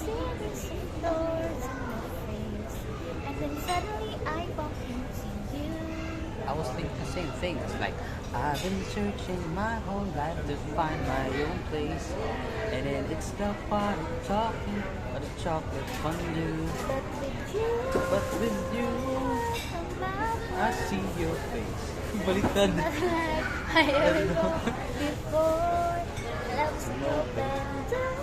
see these doors in my face, and then suddenly I bump into you. I was thinking the same thing. It's like I've been searching my whole life to find my own place, and then it's the part of talking or the chocolate fondue. But with you, But with you, I'm not I see your face. Baliktad. like I ever thought before. Love's an open door.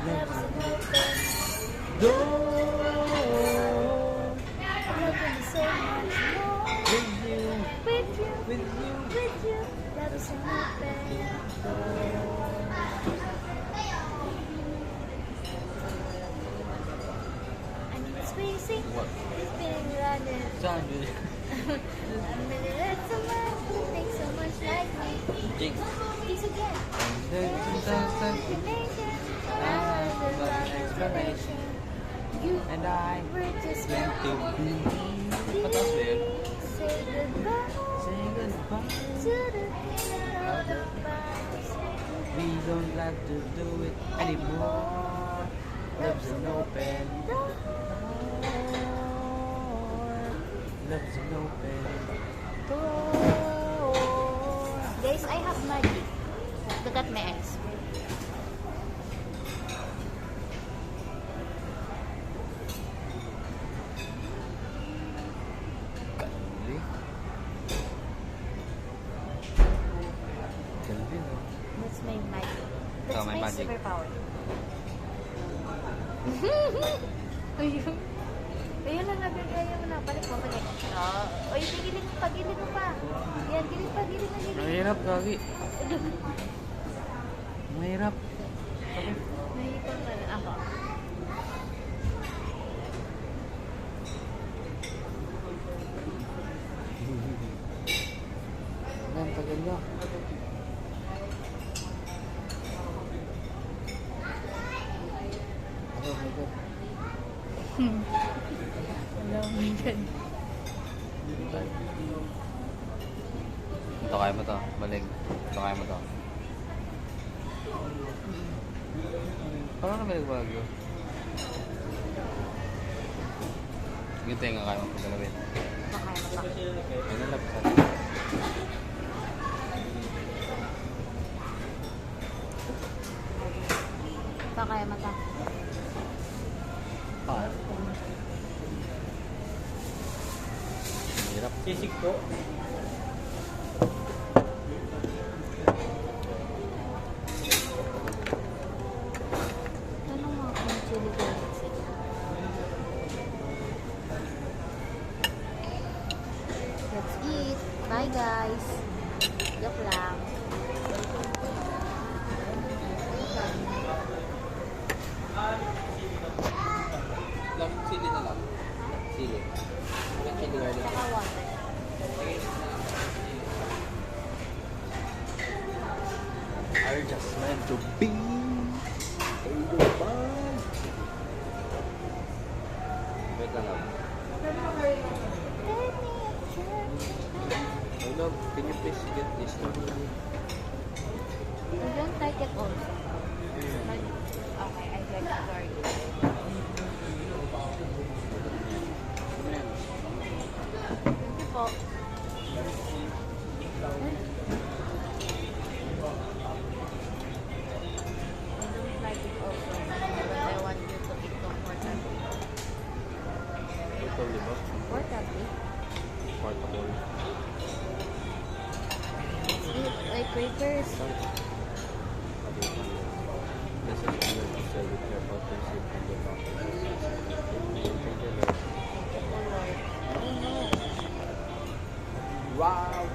Love's an open Door. I'm looking so much more With you, with you, with you. with you. Love's an open door. And it's racing, What? it's been running. Saan yun? I'm really let someone who thinks so much like me. Jinx. Peace again. There's Explanation. Another explanation. You And I were just went to be. Mataas ba yun? say goodbye Say goodbye. to the feeling of the past. We don't like to do it anymore. Love's an open door. Love's an open door. Guys, I have magic. Look at my eyes. Galing. Galing, oh. That's my magic. That's Oh, my my magic. superpower. Ayun. Ayun lang, nagagaya mo na. Balik mo, balik. Oh. Oy, gilid mo pa, gilid mo pa. Yan, gilid pa, gilid na, gilid. Mahirap, Gagi. Mahirap. Nahihipon pa rin ako. Ang tagal na. Oh my God. Hello, my God. Ito kaya mo to. Balik. Ito kaya mo to. Parang nabalik bagyo. Yung tenga kaya mo pagalawin. Baka mo pa. Ano lang sa Baka mo pa. Paano? Hirap. Sisig po. Ano mga kung chili garlic sila? Let's eat. Bye, guys. Joke lang. Lang, sili na lang. Sili. May chili garlic. Saka water. Are just meant to be. Say goodbye. Wait na lang. Oh love, can you please get this now? You don't like it also? Okay, I like it garlic. Thank you po. I don't like it also, but I want you to eat comfortably. Ito, di ba? Comfortably? Portable. Let's eat like quakers. This is the episode with your butter soup and the Oh, Lord. Oh, no. Wow!